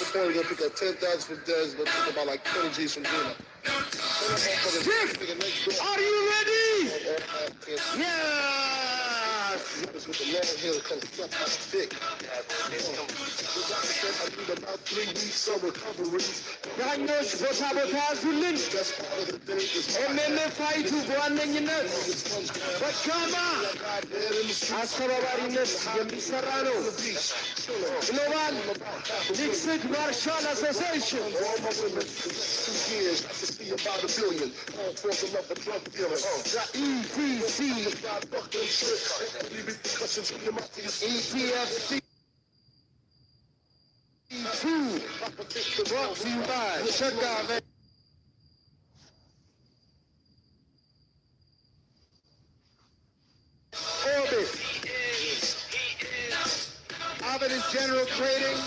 point, we're gonna pick up 10,000 from Dez, but pick about like 20 G's from Gina. Are you ready? Yeah. With the long hair that comes flat out thick. I need about 3 weeks of recovery. ዳኞች ቦታ ቦታ ያዙልን። ኤምኤምኤፋይቱ በዋነኝነት በካማ አስተባባሪነት የሚሰራ ነው። ግሎባል ሚክስድ ማርሻል አሶሲዬሽን ETFC 2 brought to you by Sugar Orbit, Avidus General Trading,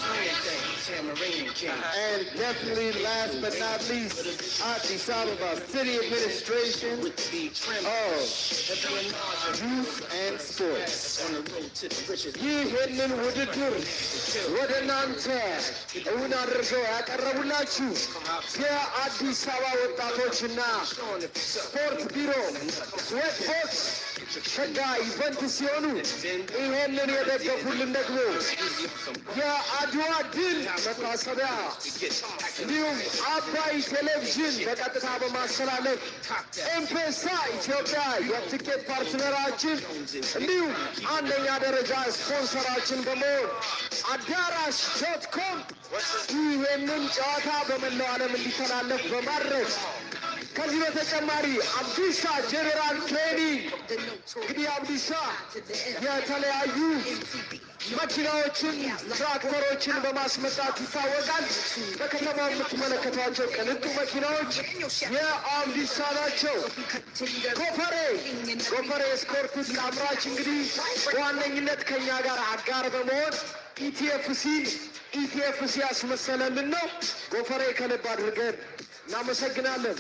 and definitely last but not least, Addis Ababa City Administration of Youth and Sports. ይህንን ውድድር ወደ እናንተ እውን አድርገው ያቀረቡላችሁ የአዲስ አበባ ወጣቶችና ስፖርት ቢሮ ስዌት ቦክስ ሸጋ ኢቨንት ሲሆኑ ይህንን የደገፉልን ደግሞ የአድዋ ድል መታሰቢያ እንዲሁም አባይ ቴሌቪዥን በቀጥታ በማስተላለፍ ኤምፔሳ ኢትዮጵያ የትኬት ፓርትነራችን እንዲሁም አንደኛ ደረጃ ስፖንሰራችን በመሆን አዳራሽ ዶትኮም ይህንን ጨዋታ በመላው ዓለም እንዲተላለፍ በማድረግ ከዚህ በተጨማሪ አብዲሳ ጄኔራል ትሬኒንግ እንግዲህ አብዲሳ የተለያዩ መኪናዎችን ትራክተሮችን በማስመጣት ይታወቃል። በከተማው የምትመለከቷቸው ቅንጡ መኪናዎች የአብዲሳ ናቸው። ጎፈሬ ስኮርት አምራች እንግዲህ በዋነኝነት ከኛ ጋር አጋር በመሆን ኢቲኤፍሲ ያስመሰለልን ነው። ጎፈሬ ከልብ አድርገን እናመሰግናለን።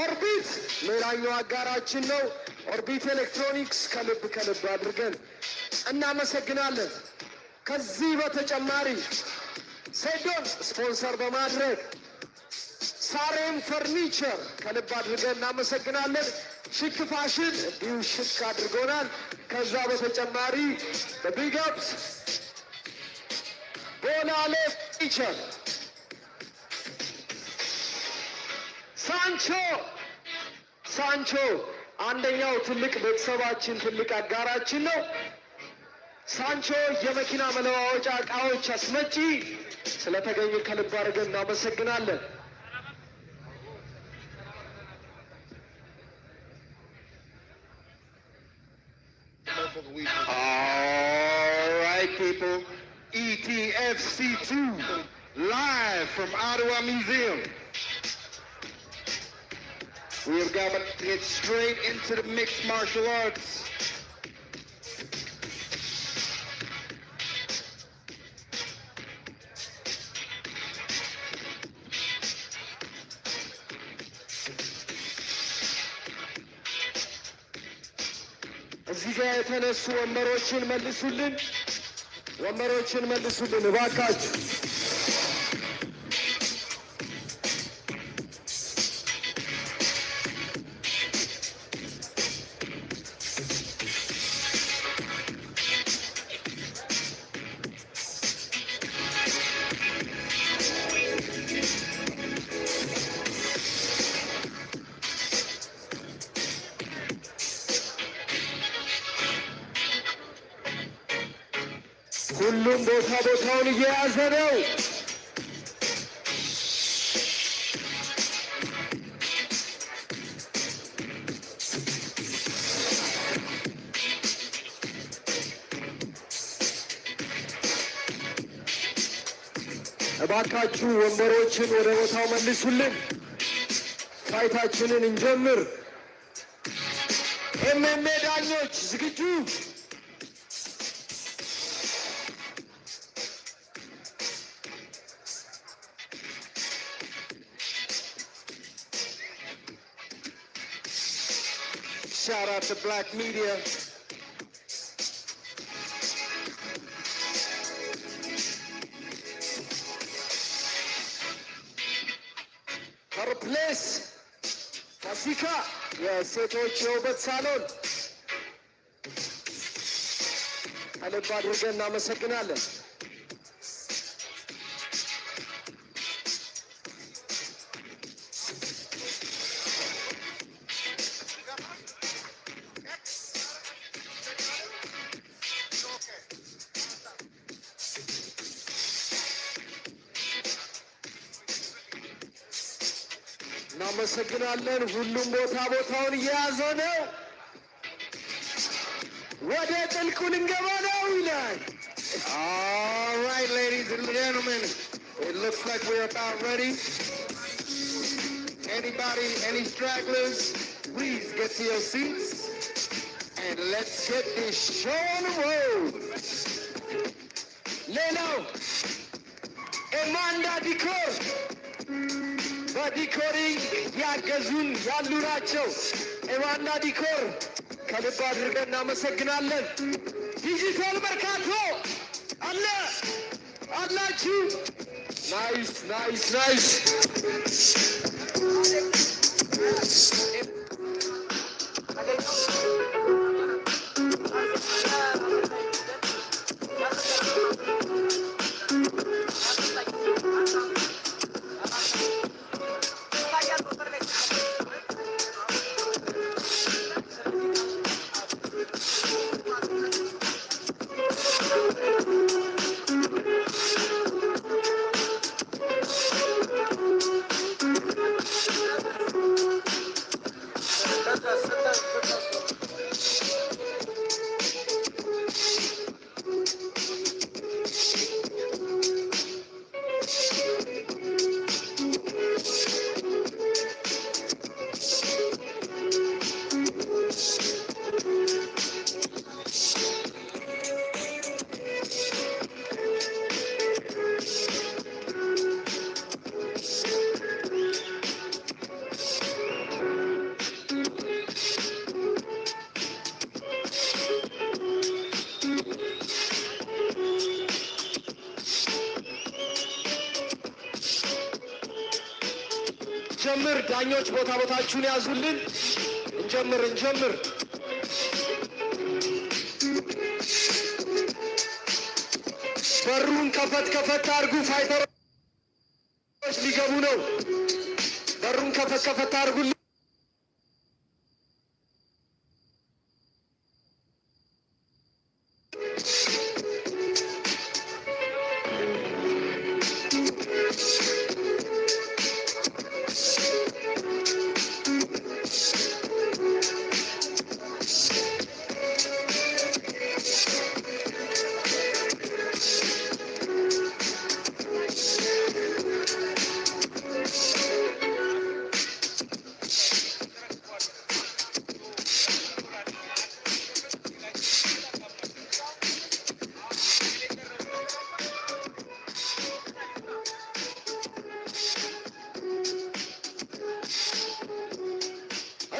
ኦርቢት ሌላኛው አጋራችን ነው። ኦርቢት ኤሌክትሮኒክስ ከልብ አድርገን እናመሰግናለን። ከዚህ በተጨማሪ ሴዶን ስፖንሰር በማድረግ ሳሬም ፈርኒቸር ከልብ አድርገን እናመሰግናለን። ሽክ ፋሽን እንዲሁ ሽክ አድርጎናል። ከዛ በተጨማሪ በቢግአፕስ ቦላሌ ፊቸር ሳንቾ አንደኛው ትልቅ ቤተሰባችን ትልቅ አጋራችን ነው። ሳንቾ የመኪና መለዋወጫ ዕቃዎች አስመጪ ስለተገኘ ከልብ አድርገን እናመሰግናለን። All right, people. ETFC2 live from Ottawa Museum. We have got to get straight into the mixed martial arts. እዚህ ጋር የተነሱ ወንበሮችን መልሱልን እባካችሁ። ሁሉም ቦታውን እየያዘ ነው። እባካችሁ ወንበሮችን ወደ ቦታው መልሱልን። ፋይታችንን እንጀምር። ኤምኤምኤ ዳኞች ዝግጁ? Shout out to Black Media. ፕሌስ ፋሲካ የሴቶች የውበት ሳሎን ከልብ አድርገን እናመሰግናለን። እናመሰግናለን። ሁሉም ቦታውን እየያዘ ነው። ወደ ጥልቁ ልንገባ ነው ይላል። All right, ladies and gentlemen, it looks like we're about ready. Anybody, any stragglers, please get to your seats and let's get this show on the road. ሌላው ኤማንዳ ዲኮር በዲኮሪንግ ያገዙን ያሉ ናቸው። ኤማንዳ ዲኮር ከልብ አድርገን እናመሰግናለን። ዲጂታል መርካቶ አላችሁ። ናይስ ናይስ ናይስ። እንጀምር። ዳኞች ቦታችሁን ያዙልን። እንጀምር። በሩን ከፈት አድርጉ። ፋይተሮች ሊገቡ ነው። በሩን ከፈት አድርጉልን።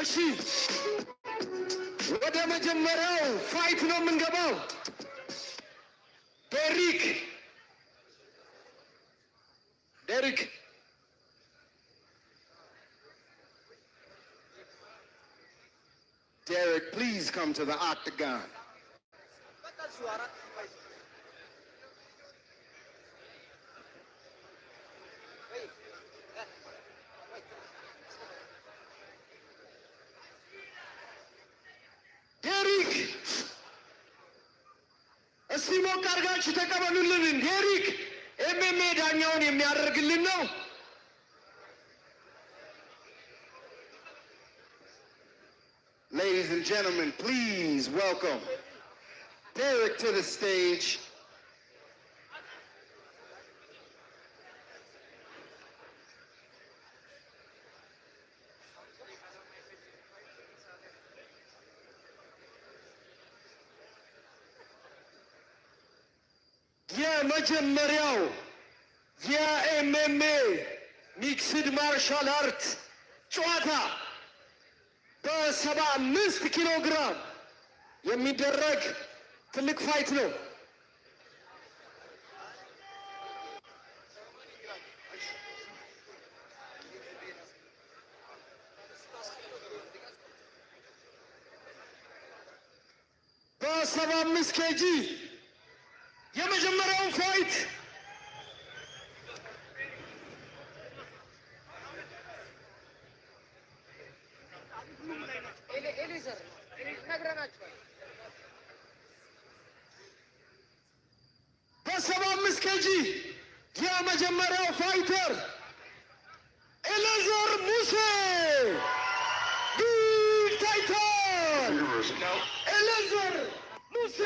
እሺ ወደ መጀመሪያው ፋይት ነው የምንገባው። Derek, please come to the octagon. ዴሪክ እስቲ ሞቅ አድርጋችሁ ተቀበሉልን። ዴሪክ ኤምኤምኤ ዳኛውን የሚያደርግልን ነው። Ladies and gentlemen, please welcome Derek to the stage. የመጀመሪያው የኤምኤምኤ ሚክስድ ማርሻል አርት ጨዋታ በ75 ኪሎ ግራም የሚደረግ ትልቅ ፋይት ነው። በ75 ኬጂ የመጀመሪያውን ፋይት በ75 ኬጂ የመጀመሪያው ፋይተር ኤሌዘር ሙሴ ቢግ ታይታን ኤሌዘር ሙሴ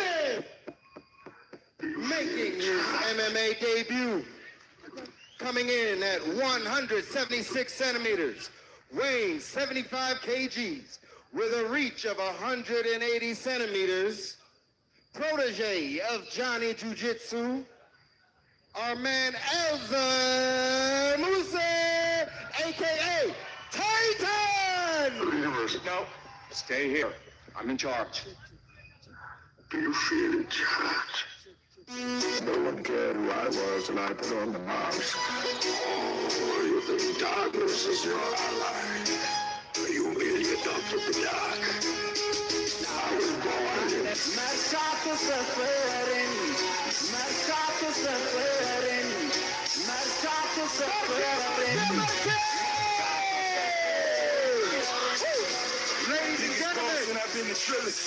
Making his MMA debut, coming in at 176 centimeters, weighing 75 kgs, with a reach of 180 centimeters, protege of Johnny Jiu-Jitsu, our man Elzer Musa, a.k.a. Titan! No, stay here. I'm in charge. Do you feel in charge? No one cared who I was and I put on the mask. Oh, you think darkness is your ally? You merely adopted the dark. I was born in Mercato Safari, Mercato Safari, Mercato Safari. Ladies and gentlemen, I've been the trillest.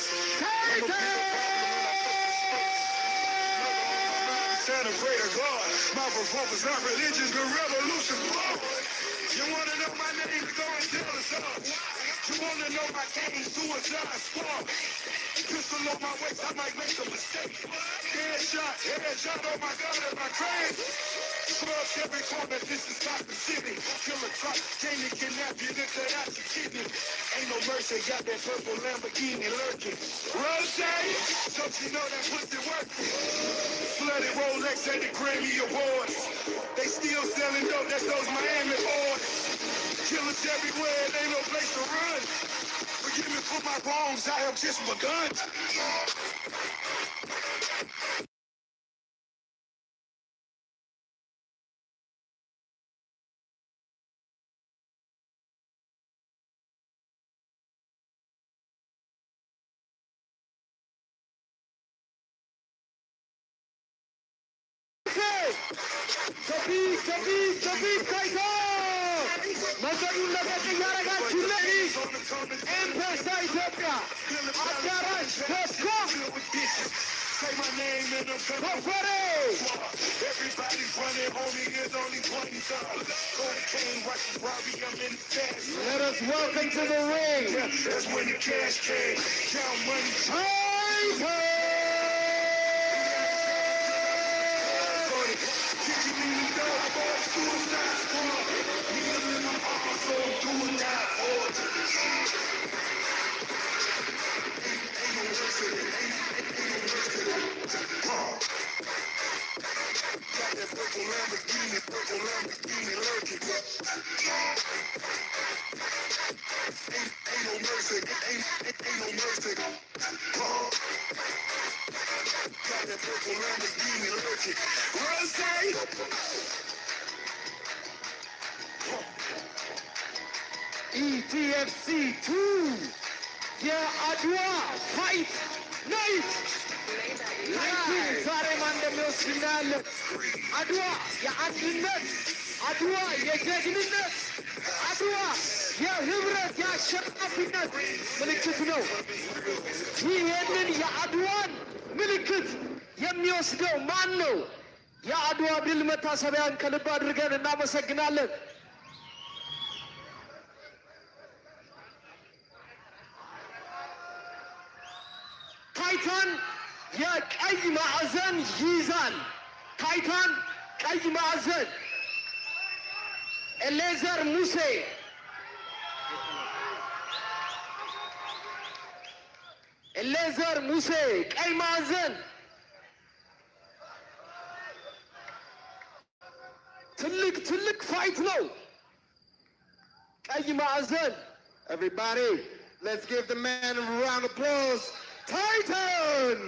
Celebrate a God. My performance not religion, the revolution. You want to know my name? Go and tell us all. You want to know my game? Suicide squad. Pistol on my waist, I might make a mistake. Headshot on my gun and my train. Clubs every corner, this is not the city. Killer truck, came to kidnap you, this ain't out your kidney. Ain't no mercy, got that purple Lamborghini lurking. Rose, don't you know that pussy working? Flooded Rolex at the Grammy Awards. They still selling dope, that's those Miami boys. Killers everywhere, it ain't no place to run. Forgive me for my wrongs, I have just begun. Shabib Titan! መንገዱን ለቀቅ እያረጋችሁልኝ ኤምፔሳ ኢትዮጵያ አዳራሽ ተስፋ Say my name in the ኮፈሬ Everybody's running, homie, there's only 20 times. Cocaine, Russian, Robbie, I'm in fast. Let us welcome to the ring That's when the cash came. Count money. Titan! ETFC 2 የአድዋ ፋይት ናይት ዛሬ ማን እንደሚወስድ እናያለን። አድዋ የአንድነት፣ አድዋ የጀግንነት፣ አድዋ የህብረት የአሸናፊነት ምልክት ነው። ይህንን የአድዋን ምልክት የሚወስደው ማን ነው? የአድዋ ድል መታሰቢያን ከልብ አድርገን እናመሰግናለን። ታይታን የቀይ ማዕዘን ይይዛል። ታይታን ቀይ ማዕዘን። ኤሌዘር ሙሴ ኤሌዘር ሙሴ ቀይ ማዕዘን። ትልቅ ፋይት ነው። ቀይ ማዕዘን። Everybody, let's give the man a round of applause. Titan!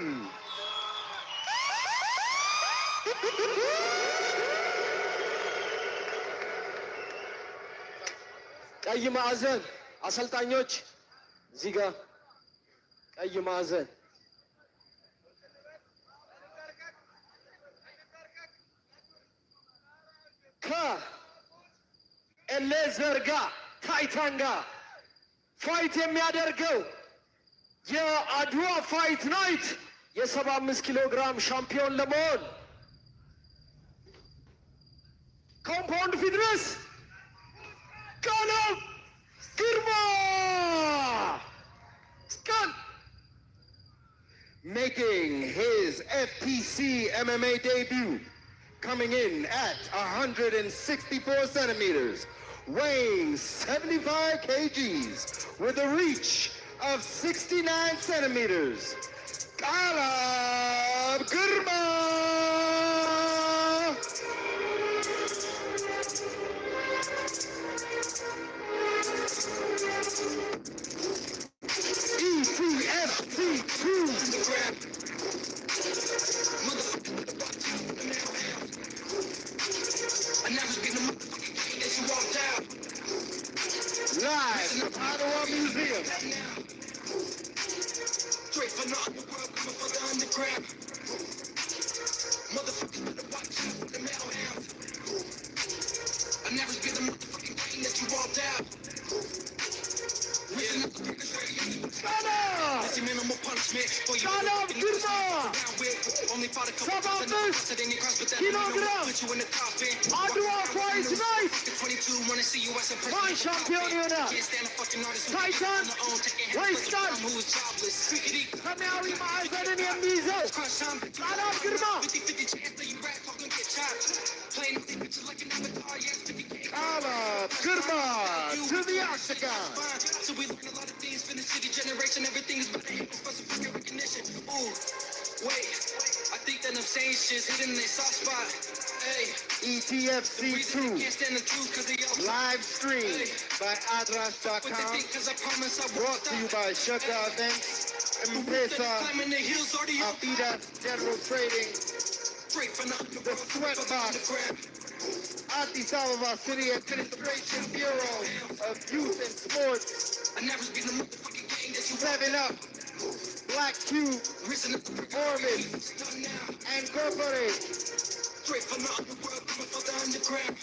ቀይ ማዕዘን አሰልጣኞች እዚህ ጋር ቀይ ማዕዘን ከኤሌዘር ጋር ታይታን ጋር ፋይት የሚያደርገው የአድዋ ፋይት ናይት የ75 ኪሎ ግራም ሻምፒዮን ለመሆን ኮምፓውንድ ፊትነስ ቃለም ግርማ ስካን making his FPC MMA debut, coming in at 164 centimeters, weighing 75 kgs, with a reach of 69 centimeters. Kalab Girma! ETFC 2! Live from Ottawa Museum. Straight from the underworld, coming for the underground. Motherfuckers better watch out for the mailhound. I never spit the motherfucking game that you walked out. Risen up the biggest radio. That's your minimal punishment. Shut up, Girma! Only fought a couple times and busted in your cross, but that don't put you in the coffin. Adwa Fight Night! 22 wanna see you as a person. My champion here. Can't stand a fucking artist. Titan! Waste time! Who is jobless? Samawi Ma'azan and Mizo! Shut up, Girma! 50-50 chance that you rap, talking get chopped. Playing with bitches like an avatar, yes, 50K. Girma to the octagon! So we learn a lot of things from the city generation. Everything is better for some fucking recognition. Ooh, wait, I think that I'm saying shit's hidden in their soft spot. Hey, ETFC 2 live stream by Adras.com. Brought to you by Shaka Events, M-Pesa, Avidas General Trading, the Sweat Box, Addis Ababa City Administration Bureau of Youth and Sports, 7-Up, Black Cube, Orbit, and Corporate. Straight from the underworld, coming for the underground.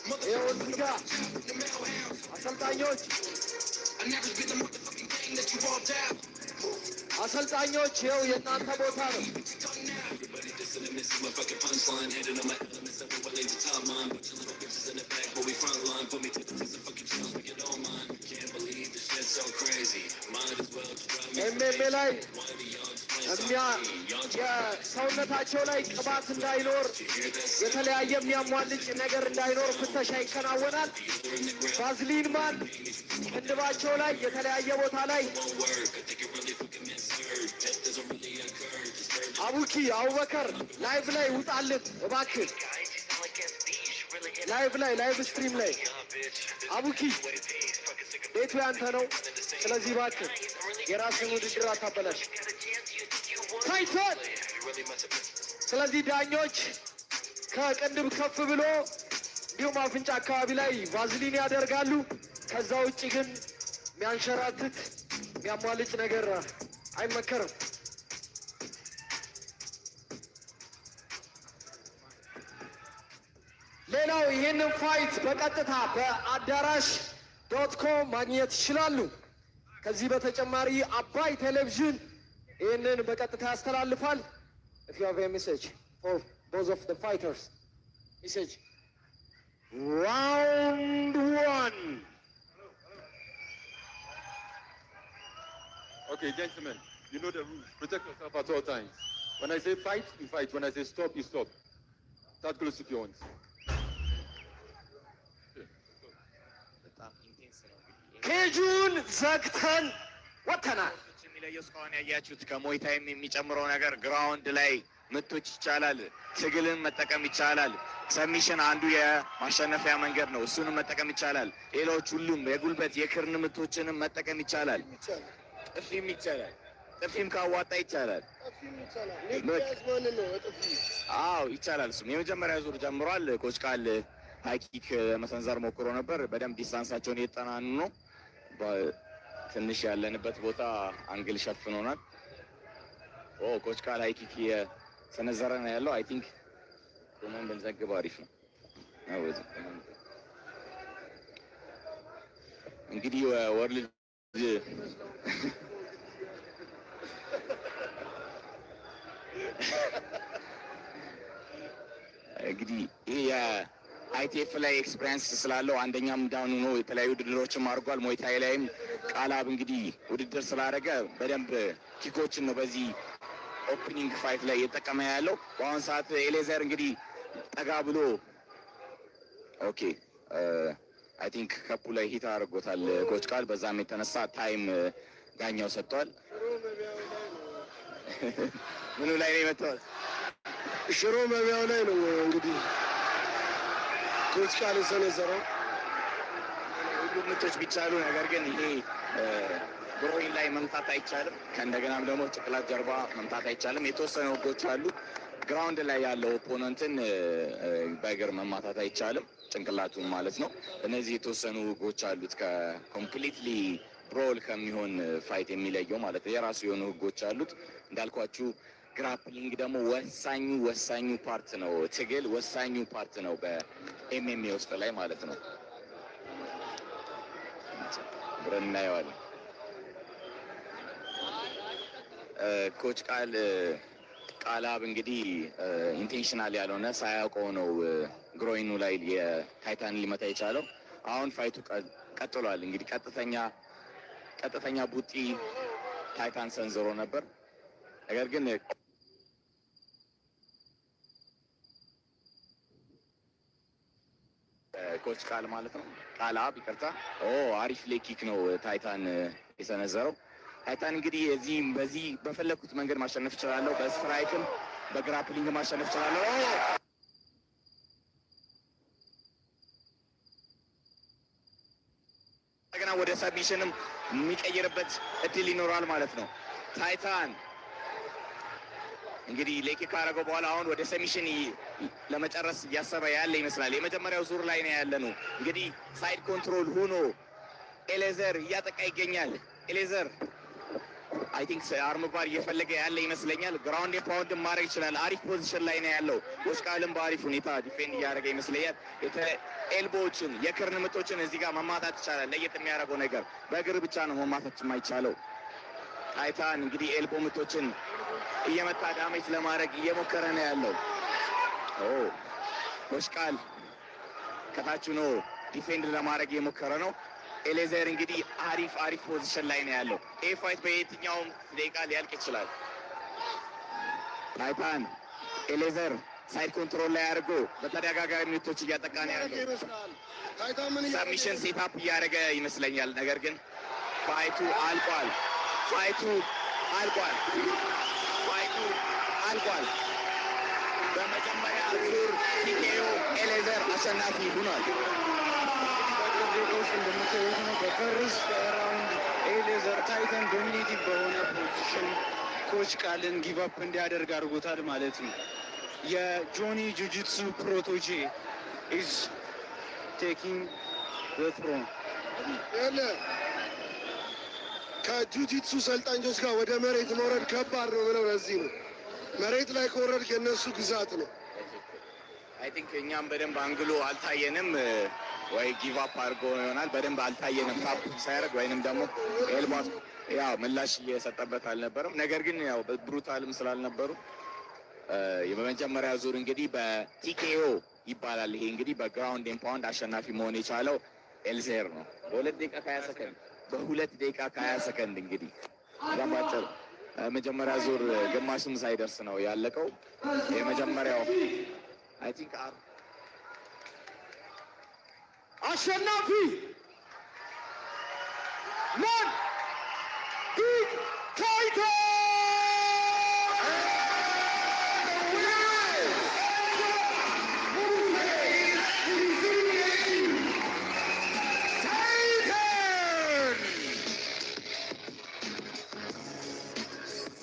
Motherfuckers, አሰልጣኞች ይኸው የእናንተ ቦታ ነው። ኤምኤምኤ ላይ የሰውነታቸው ላይ ቅባት እንዳይኖር የተለያየ የሚያሟልጭ ነገር እንዳይኖር ፍተሻ ይከናወናል። ቫዝሊን ማን ቅንድባቸው ላይ የተለያየ ቦታ ላይ አቡኪ አቡበከር ላይቭ ላይ ውጣልን እባክህ። ላይቭ ስትሪም ላይ አቡኪ ቤቱ ያንተ ነው። ስለዚህ እባክህ የራስን ውድድር አታበላሽ። ታይቷል። ስለዚህ ዳኞች ከቅንድብ ከፍ ብሎ እንዲሁም አፍንጫ አካባቢ ላይ ቫዝሊን ያደርጋሉ። ከዛ ውጭ ግን የሚያንሸራትት የሚያሟልጭ ነገር አይመከርም። ሌላው ይህንን ፋይት በቀጥታ በአዳራሽ.com ማግኘት ይችላሉ። ከዚህ በተጨማሪ አባይ ቴሌቪዥን ይህንን በቀጥታ ያስተላልፋል። if you have a message for both of the fighters, message. Round 1. Okay, gentlemen, you know the rules. Protect yourself at all times. When I say fight, you fight. When I say stop, you stop. Start close if you want. ኬጁን ዘግተን ወጥተናል። የሚለየው እስካሁን ያያችሁት ከሞይታይም የሚጨምረው ነገር ግራውንድ ላይ ምቶች ይቻላል፣ ትግልን መጠቀም ይቻላል። ሰሚሽን አንዱ የማሸነፊያ መንገድ ነው፣ እሱንም መጠቀም ይቻላል። ሌሎች ሁሉም የጉልበት የክርን ምቶችንም መጠቀም ይቻላል። ጥፊም ይቻላል፣ ጥፊም ካዋጣ ይቻላል። አዎ ይቻላል። እሱም የመጀመሪያ ዙር ጀምሯል። ኮች ቃል ሃይኪክ መሰንዘር ሞክሮ ነበር። በደንብ ዲስታንሳቸውን እየጠናኑ ነው። ትንሽ ያለንበት ቦታ አንግል ሸፍኖናል። ኮች ቃል ሃይኪክ የሰነዘረ ነው ያለው። አይ ቲንክ ቆመን ብንዘግብ አሪፍ ነው። እንግዲህ ወርልድ እንግዲህ ይሄ የአይቲኤፍ ላይ ኤክስፒሪየንስ ስላለው አንደኛም ዳውን ሆኖ የተለያዩ ውድድሮችም አድርጓል። ሞይታይ ላይም ቃላብ እንግዲህ ውድድር ስላደረገ በደንብ ኪኮችን ነው በዚህ ኦፕኒንግ ፋይት ላይ እየተጠቀመ ያለው። በአሁኑ ሰዓት ኤሌዘር እንግዲህ ጠጋ ብሎ ኦኬ አይ ቲንክ ከፑ ላይ ሂት አድርጎታል ኮች ቃል። በዛም የተነሳ ታይም ዳኛው ሰጥቷል። ምኑ ላይ ነው የመጣው? ሽሮ መቢያው ላይ ነው እንግዲህ ኮች ቃል የሰነዘረው። ሁሉም ምቶች ቢቻሉ ነገር ግን ይሄ ግሮይን ላይ መምታት አይቻልም። ከእንደገናም ደግሞ ጭቅላት ጀርባ መምታት አይቻልም። የተወሰኑ ህጎች አሉ። ግራውንድ ላይ ያለው ኦፖነንትን በእግር መማታት አይቻልም፣ ጭንቅላቱን ማለት ነው። እነዚህ የተወሰኑ ህጎች አሉት ከኮምፕሊትሊ ብሮል ከሚሆን ፋይት የሚለየው ማለት ነው። የራሱ የሆኑ ህጎች አሉት። እንዳልኳችሁ ግራፕሊንግ ደግሞ ወሳኙ ፓርት ነው። ትግል ወሳኙ ፓርት ነው በኤምኤምኤ ውስጥ ላይ ማለት ነው። ብረን እናየዋለን። ኮች ቃላብ እንግዲህ ኢንቴንሽናል ያልሆነ ሳያውቀው ነው ግሮይኑ ላይ የታይታን ሊመታ የቻለው። አሁን ፋይቱ ቀጥሏል። እንግዲህ ቀጥተኛ ቡጢ ታይታን ሰንዝሮ ነበር። ነገር ግን ኮች ቃል ማለት ነው ቃላብ ይቅርታ፣ አሪፍ ሌኪክ ነው ታይታን የሰነዘረው። ታይታን እንግዲህ በዚህ በፈለኩት መንገድ ማሸነፍ እችላለሁ፣ በስትራይክም በግራፕሊንግ ማሸነፍ እችላለሁ። እንደገና ወደ ሰብሚሽንም የሚቀይርበት እድል ይኖራል ማለት ነው። ታይታን እንግዲህ ሌኪ ካረገው በኋላ አሁን ወደ ሰሚሽን ለመጨረስ እያሰበ ያለ ይመስላል። የመጀመሪያው ዙር ላይ ነው ያለ ነው። እንግዲህ ሳይድ ኮንትሮል ሆኖ ኤሌዘር እያጠቃ ይገኛል። ኤሌዘር አይ ቲንክ አርም ባር እየፈለገ ያለ ይመስለኛል። ግራውንድ ፓውንድ ማድረግ ይችላል። አሪፍ ፖዚሽን ላይ ነው ያለው። ወሽቃልም በአሪፍ ሁኔታ ዲፌንድ እያደረገ ይመስለኛል። ኤልቦዎችን የክርን ምቶችን እዚህ ጋር መማታት ይቻላል። ለየት የሚያደርገው ነገር በእግር ብቻ ነው መማታት የማይቻለው። ታይታን እንግዲህ ኤልቦ ምቶችን እየመታ ዳሜጅ ለማድረግ እየሞከረ ነው ያለው። ወሽቃል ከታች ነው ዲፌንድ ለማድረግ እየሞከረ ነው። ኤሌዘር እንግዲህ አሪፍ ፖዚሽን ላይ ነው ያለው። ይህ ፋይት በየትኛውም ደቂቃ ሊያልቅ ይችላል። ታይታን ኤሌዘር ሳይድ ኮንትሮል ላይ አድርጎ በተደጋጋሚ ምቶች እያጠቃ ነው ያለው። ሰብሚሽን ሴታፕ እያደረገ ይመስለኛል። ነገር ግን ፋይቱ አልቋል። በመጀመሪያ ዙር ቲኬኦ ኤሌዘር አሸናፊ ሆኗል። እንደምታዩት ነው። በፈርስት ራውንድ ኤሌዘር ታይታን ዶሚኔቲቭ በሆነ ፖዚሽን ኮች ቃልን ጊቭአፕ እንዲያደርግ አድርጎታል ማለት ነው። የጆኒ ጁጂትሱ ፕሮቶጄ ኢዝ ቴኪንግ ዘ ትሮን። ከጁጂትሱ ሰልጣኞች ጋር ወደ መሬት መውረድ ከባድ ነው ብለው ለዚህ ነው። መሬት ላይ ከወረድ የነሱ ግዛት ነው። አይ ቲንክ እኛም በደንብ አንግሎ አልታየንም ወይ ጊቭ አፕ አድርጎ ይሆናል። በደንብ አልታየንም ታፕ ሳያደርግ ወይንም ደግሞ ኤልባስ ያው ምላሽ እየሰጠበት አልነበረም። ነገር ግን ያው ብሩታልም ስላልነበሩ የመጀመሪያ ዙር እንግዲህ በቲኬኦ ይባላል። ይሄ እንግዲህ በግራውንድ ኤንድ ፓውንድ አሸናፊ መሆን የቻለው ኤልዜር ነው በ2 ደቂቃ ከ20 ሰከንድ እንግዲህ ያባጨር መጀመሪያ ዙር ግማሽም ሳይደርስ ነው ያለቀው። የመጀመሪያው አይ ቲንክ አሸናፊ ማን? ቢግ ታይታን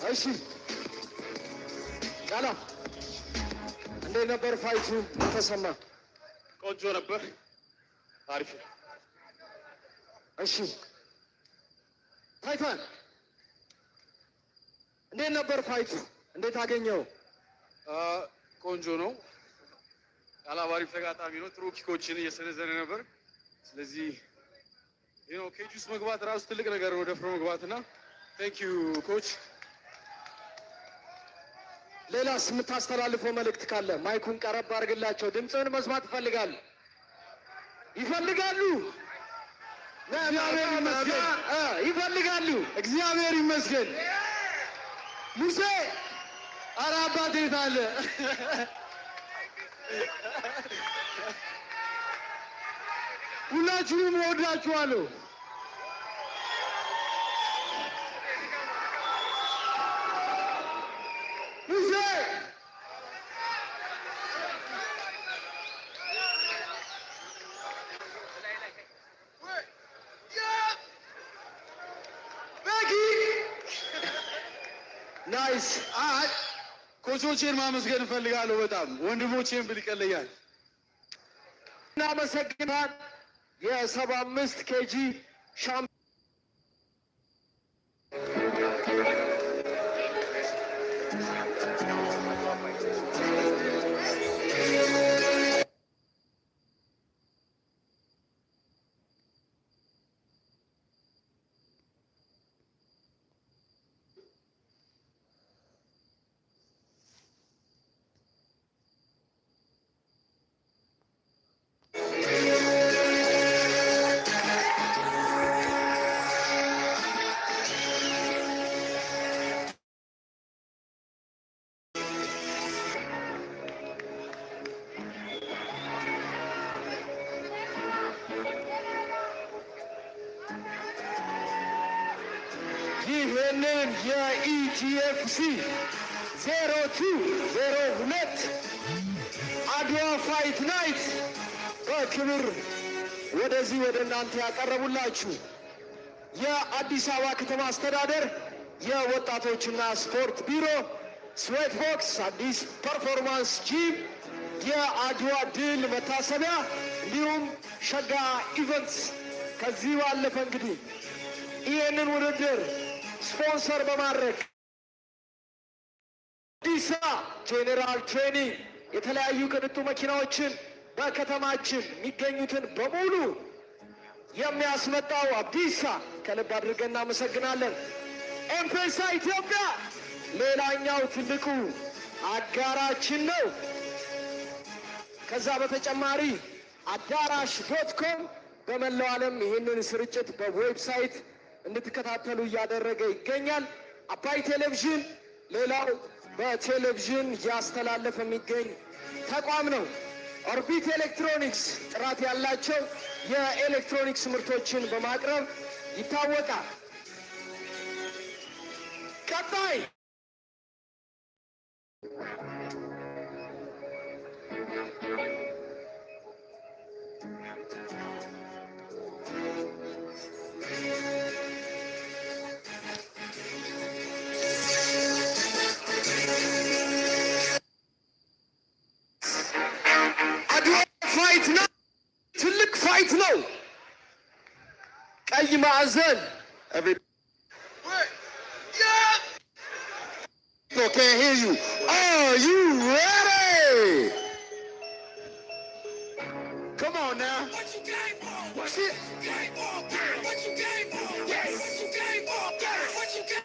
እሺ ቃላ እንዴት ነበር ፋይቱ? ተሰማ? ቆንጆ ነበር። አሪፍ። እሺ ታይታን እንዴት ነበር ፋይቱ? እንዴት አገኘው? ቆንጆ ነው። ቃላብ አሪፍ ተጋጣሚ ነው። ጥሩ ኪኮችን እየሰነዘረ ነበር። ስለዚህ ኬጅ ውስጥ መግባት ራሱ ትልቅ ነገር ነው፣ ደፍሮ መግባትና ቴንክ ዩ ኮች። ሌላስ የምታስተላልፈው መልእክት ካለ ማይኩን ቀረብ አድርግላቸው። ድምፅህን መስማት ይፈልጋሉ። እግዚአብሔር ይመስገን። ሙሴ ኧረ አባቴ የት አለ? ሁላችሁም እወዳችኋለሁ። ሙሴ ናይስ። ኮቾቼን ማመስገን እፈልጋለሁ። በጣም ወንድሞቼን ብል ይቀለኛል። እናመሰግናለን። የ75 ኬጂ ሻምፒዮን ይህንን የኢቲኤፍሲ 0202 አድዋ ፋይት ናይት በክብር ወደዚህ ወደ እናንተ ያቀረቡላችሁ የአዲስ አበባ ከተማ አስተዳደር የወጣቶችና ስፖርት ቢሮ፣ ስዌት ቦክስ፣ አዲስ ፐርፎርማንስ ጂም፣ የአድዋ ድል መታሰቢያ እንዲሁም ሸጋ ኢቨንትስ። ከዚህ ባለፈ እንግዲህ ይህንን ውድድር ስፖንሰር በማድረግ አዲስ ጄኔራል ትሬኒንግ የተለያዩ ቅንጡ መኪናዎችን በከተማችን የሚገኙትን በሙሉ የሚያስመጣው አብዲሳ ከልብ አድርገን እናመሰግናለን። ኤምፔሳ ኢትዮጵያ ሌላኛው ትልቁ አጋራችን ነው። ከዛ በተጨማሪ አዳራሽ .com በመላው ዓለም ይህንን ስርጭት በዌብሳይት እንድትከታተሉ እያደረገ ይገኛል። አባይ ቴሌቪዥን ሌላው በቴሌቪዥን እያስተላለፈ የሚገኝ ተቋም ነው። ኦርቢት ኤሌክትሮኒክስ ጥራት ያላቸው የኤሌክትሮኒክስ ምርቶችን በማቅረብ ይታወቃል። ቀጣይ ፋይት ነው። ትልቅ ፋይት ነው። ቀይ ማዕዘን Okay, I hear you. Are you ready? Come on now. What you game for? What's it? Game for? What you game for? What you game for? What you game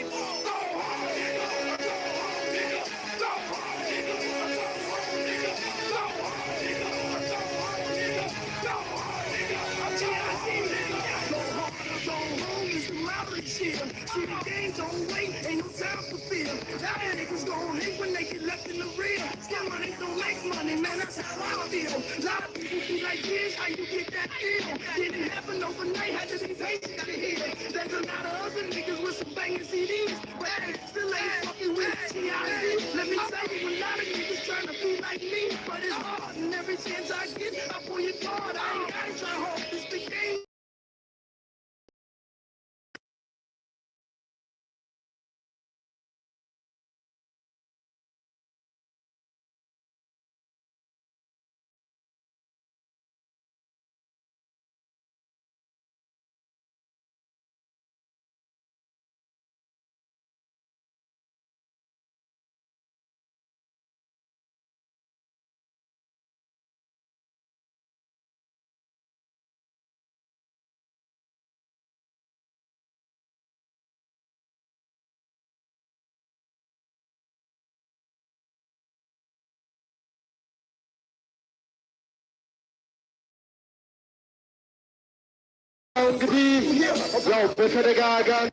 for? Go hard, nigga. Go hard, nigga. Go hard, nigga. Go hard, nigga. Go hard, nigga. Go hard, nigga. Go hard, nigga. Go hard, go home is the lottery shit. See the games don't wait, ain't no time for fear. Now niggas gon' hate when they get left in the rear. Still money don't make money, man, that's how I feel. Lot of people be like this, how you get that feel? Didn't happen overnight, had to be patient to hear. There's a lot of other niggas with some banging CDs, but they still ain't fucking with T.I.Z. Let me tell you, a lot of niggas trying to be like me, but it's hard, and every chance I get, I pull your card. I ain't gotta try hard, this the game. እንግዲህ ያው በተደጋጋሚ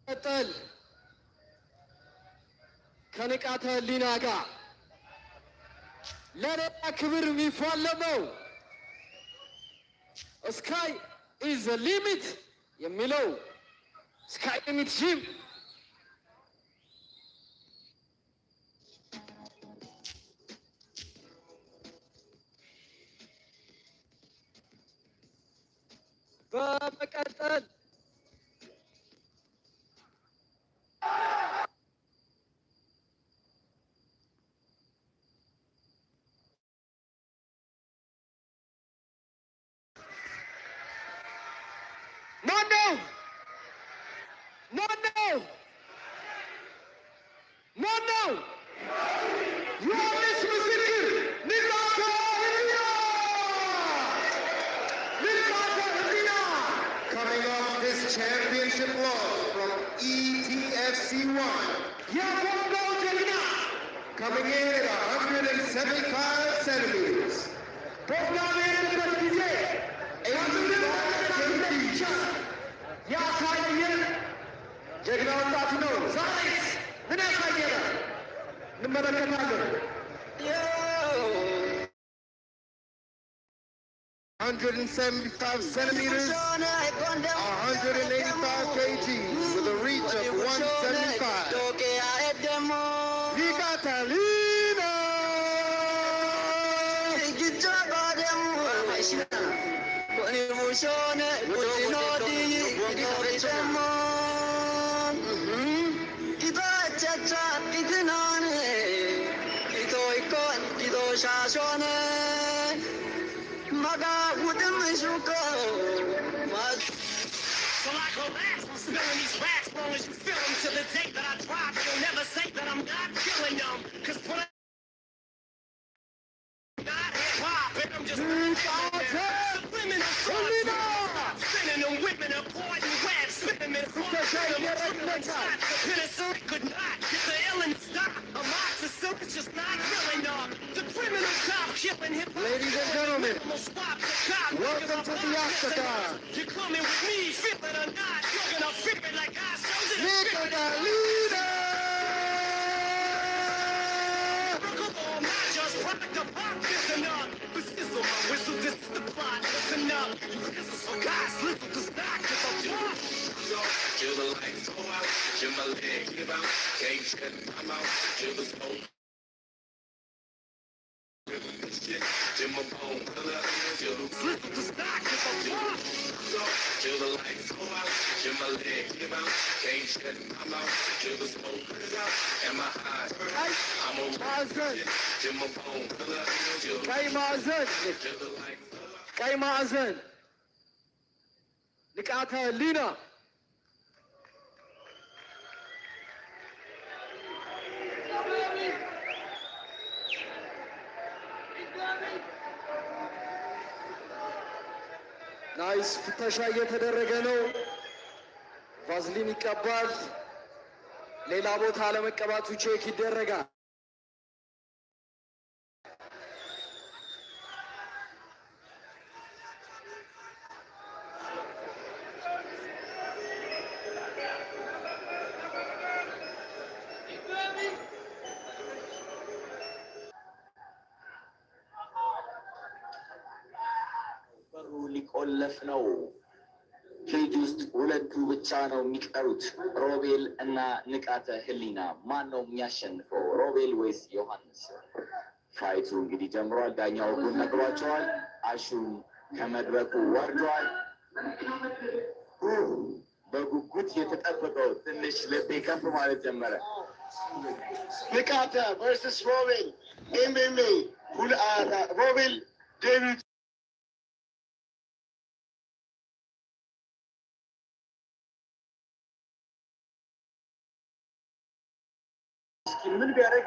ቀጠል ከንቃተ ህሊና ጋር ለሌላ ክብር የሚፋለመው ስካይ ኢዝ ዘ ሊሚት የሚለው ስካይ ሊሚት ጂም በመቀጠል ማነው? ዮሐንስ ምስክር ንቃተ ህሊና Coming off this championship loss from ETFC1. የቦንጋው ጀግና Coming in at 175 centimeters. ቦንጋ በሄደበት ጊዜ ያሳየን ጀግና ወጣት ነው። ዛሬስ ምን ያሳየናል? እንመለከታለን። 175 centimeters, 185 kgs with a reach of 175. Nicatalina! So I collapse, I'm spilling these racks, long as you feel them till the day that I drop. You'll never say that I'm not killing them, cause when I'm not hip-hop, and I'm just subliminal thoughts, sending them women a poison web, spinning them penicillin could not get the illness stop. Amoxicillin's just not killing them. The criminal cop killing hip-hop. Ladies and gentlemen, Swap the cop, welcome to the octagon. you're coming with me, feel it or not. You're gonna feel it like I showed it. Nicatalina! I'm not just product of pop, listen up. This is on my whistle, this is the plot. Listen up. You listen for guys, listen to stock, cause I'm tough. Till the lights go out, till my leg give out, can't shut my mouth, till the smoke. Till my bone pull up, till the Listen to stock, cause I'm tough. till the lights go out, till my leg give out, can't shut my mouth, till the smoke comes out, and my eyes burn. I'm a ማዕዘን till my bone pull up, till ቀይ ማዕዘን the lights go out. ቀይ ማዕዘን ንቃተ ህሊና ናይስ ፍተሻ እየተደረገ ነው። ቫዝሊን ይቀባል። ሌላ ቦታ ለመቀባቱ ቼክ ይደረጋል። በሩ ሊቆለፍ ነው። ኬጅ ውስጥ ሁለቱ ብቻ ነው የሚቀሩት፣ ሮቤል እና ንቃተ ህሊና። ማን ነው የሚያሸንፈው? ሮቤል ወይስ ዮሐንስ? ፋይቱ እንግዲህ ጀምሯል። ዳኛው ህጉን ነግሯቸዋል። አሹም ከመድረኩ ወርዷል። በጉጉት የተጠበቀው ትንሽ ልቤ ከፍ ማለት ጀመረ። Nikata versus Robin. MMA. Robin debut. ምን ቢያደርግ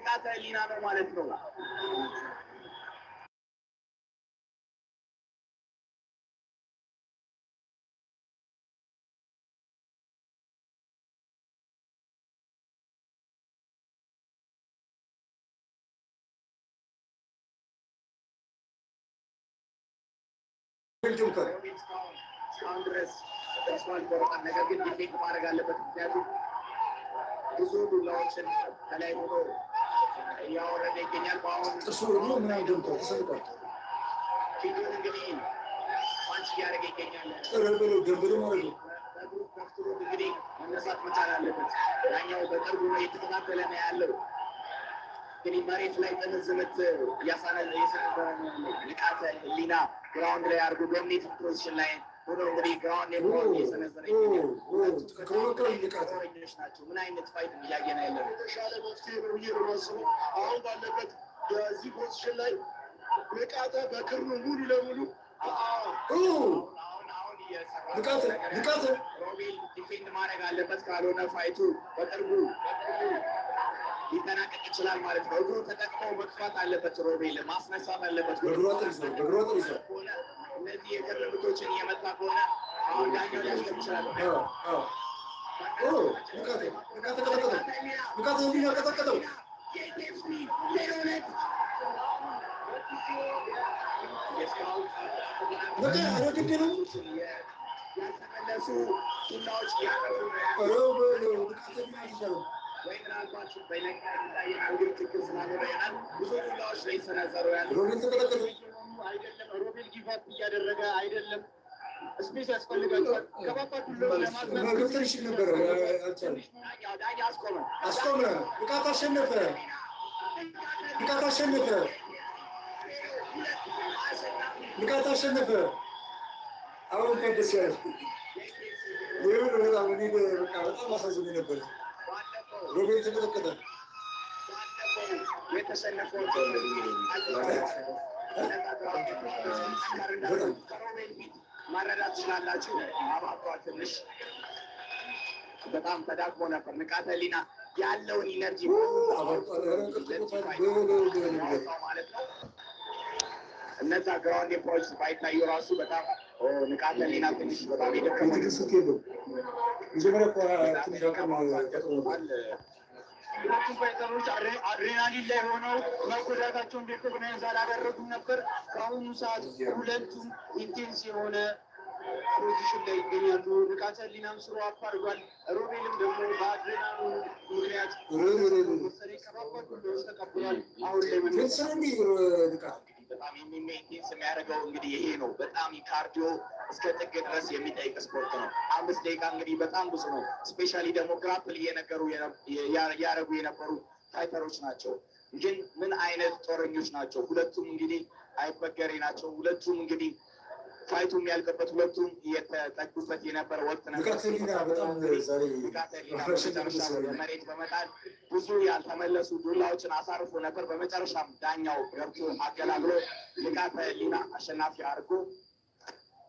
ንቃተ ህሊና ነው ማለት ነው። እስካሁን ድረስ ተስፋል ቆርጧል። ነገር ግን ዲፌክት ማድረግ አለበት። ምክንያቱም ብዙ ዱላዎችን ከላይ ሆኖ እያወረደ ይገኛል። በአሁን እሱ ደግሞ ምን አይደምቶ ተሰልቋል። ፊቱን እንግዲህ ፓንች እያደረገ ይገኛል። ረበሎ ደብሎ ማለት ነው። በግሩፕ ከፍትሮ እንግዲህ መነሳት መቻል አለበት። ያኛው በቅርቡ ነው እየተከታተለ ነው ያለው። እንግዲህ መሬት ላይ ጥምዝ ምት እያሳነዘ የሰነበረ ንቃተ ህሊና ግራውንድ ላይ አድርጎ ዶሚኔት ፖዚሽን ላይ ሆኖ እንግዲህ ግራውንድ ላይ እየሰነዘረ ይገኛል። ናቸው። ምን አይነት ፋይት እያየን ያለ ነው? የተሻለ መፍትሄ ነው ብዬ ነው የማስበው። አሁን ባለበት በዚህ ፖዚሽን ላይ ንቃተ በክርኑ ሙሉ ለሙሉ ንቃተ ሮቤል ዲፌንድ ማድረግ አለበት። ካልሆነ ፋይቱ በቅርቡ ሊጠናቀቅ ይችላል ማለት ነው። እግሩ ተጠቅሞ መግፋት አለበት። ሮቤል ማስነሳት አለበት። እነዚህ የቅር ምቶችን እየመጣ ከሆነ አሁን ዳኛው ሊያስገብ ይችላል። ንቃተ ህሊና ቀጠቀጠው። ያልተመለሱ ዱላዎች እያረፉ ወይ ምናልባት በለቃ የሚታየን ችግር ስላለ ይሆናል ብዙ ዱላዎች ላይ ሰነዘሩ ያሉ አይደለም። ሮቤል ጊቫፕ እያደረገ አይደለም። ስፔስ ያስፈልጋቸዋል። ከባባድ ዱላዎች ለማስመግፍትር ይችል ነበር። ዳኛ አስቆመ። ንቃት አሸነፈ። ንቃት አሸነፈ። ንቃት አሸነፈ። አሁን ደስ ያለ ይሁን። በጣም እኔ በጣም አሳዝኖኝ ነበር። ሮቤል ተቀጠቀጠ። የተሸነፈው ማረዳት ትችላላችሁ። አባቷ ትንሽ በጣም ተዳክሞ ነበር። ንቃተ ህሊና ያለውን ኢነርጂ ማለት ነው። እነዛ ግራውንድ ፖይንትስ ባይታዩ ራሱ በጣም ንቃተ ህሊና ትንሽ በጣም የደከመ ሁለቱም ፋይተሮች አድሬናሊን ላይ ሆነው መጎዳታቸውን ሪኮግናይዝ አላደረጉም ነበር። በአሁኑ ሰዓት ሁለቱም ኢንቴንስ የሆነ ፖዚሽን ላይ ይገኛሉ። ንቃተ ህሊናም ስሮ አፕ አድርጓል። ሮቤልም ደግሞ በአድሬናሉ ምክንያት መሰለኝ ከባባድ ዱላዎች ተቀብሏል። አሁን ላይ በጣም ኢንቴንስ የሚያደርገው እንግዲህ ይሄ ነው። በጣም ካርዲዮ እስከ ጥግ ድረስ የሚጠይቅ ስፖርት ነው። 5 ደቂቃ እንግዲህ በጣም ብዙ ነው። ስፔሻሊ ደግሞ ግራፕል እያደረጉ የነበሩ ፋይተሮች ናቸው። ግን ምን አይነት ጦረኞች ናቸው! ሁለቱም እንግዲህ አይበገሬ ናቸው። ሁለቱም እንግዲህ ፋይቱ የሚያልቅበት ሁለቱም እየተጠጉበት የነበረ ወቅት ነበር። መሬት በመጣል ብዙ ያልተመለሱ ዱላዎችን አሳርፎ ነበር። በመጨረሻም ዳኛው ገብቶ አገላግሎ ንቃተ ህሊና አሸናፊ አድርጎ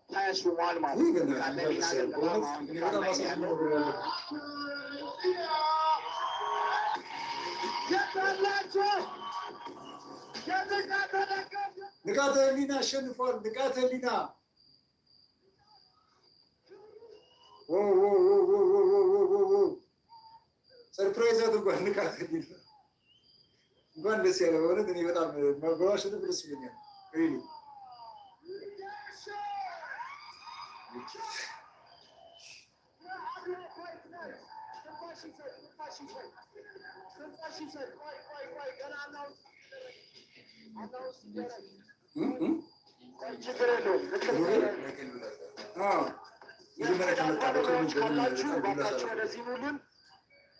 ተሹሟል ማለት ነው። ንቃተ ህሊና ግን በጣም አሁን ድካም ላይ ያለው ንቃተ ህሊና አሸንፏል። ንቃተ ህሊና ሰርፕራይዝ አድርጓል። ንቃተ ህሊና እንኳን ደስ ያለ። በእውነት እኔ በጣም መግባባሽን ደስ ይለኛል።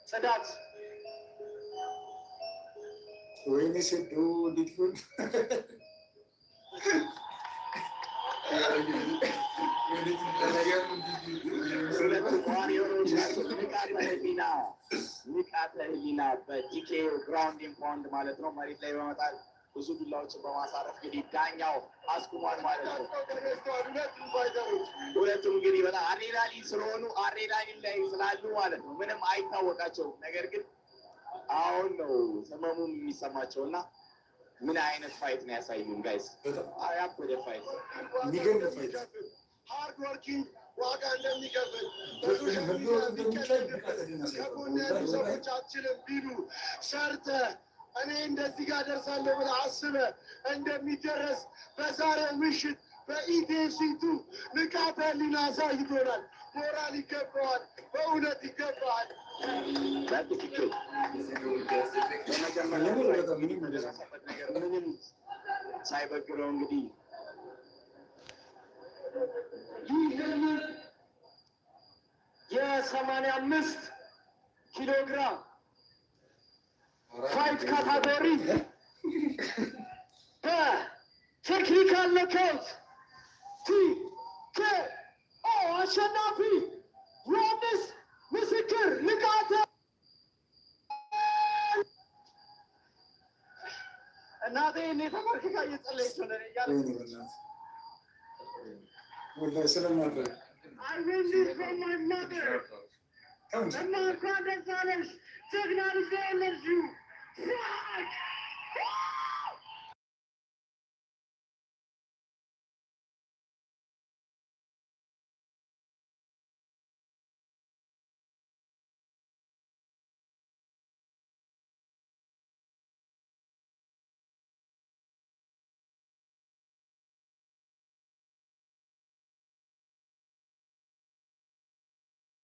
ጽዳት ወይኔ ሴዶ እንዴት ይሆን? ንቃተ ህሊና በዲኬ ግራውንድ ኢምፓውንድ ማለት ነው መሬት ላይ በመጣል ብዙ ዱላዎችን በማሳረፍ እንግዲህ ዳኛው አስቁሟል ማለት ነው። ሁለቱም እንግዲህ በጣም አድሬናሊን ስለሆኑ አድሬናሊን ላይ ስላሉ ማለት ነው ምንም አይታወቃቸውም። ነገር ግን አሁን ነው ህመሙም የሚሰማቸውና ምን አይነት ፋይት ነው ያሳዩን ጋይስ? አያበደ ፋይት፣ የሚገርም ፋይት፣ ሃርድ ወርኪንግ ዋጋ እንደሚከፍል ከጎን ያሉ ሰዎች አትችልም ቢሉ ሰርተህ እኔ እንደዚህ ጋር ደርሳለሁ ብለህ አስበህ እንደሚደረስ በዛሬው ምሽት በኢቲኤፍሲ2 ንቃተ ህሊና አሳይቶናል። ሞራል ይገባዋል፣ በእውነት ይገባዋል። ምንም ሳይበግረው እንግዲህ ይህንን የ85 ኪሎ ግራም ፋይት ካታጎሪ በቴክኒካል ኖካውት TKO አሸናፊ ዮሐንስ ምስክር ንቃተ እናቴ እኔ ተመርክካ እየጸለየች ሆነ እያለ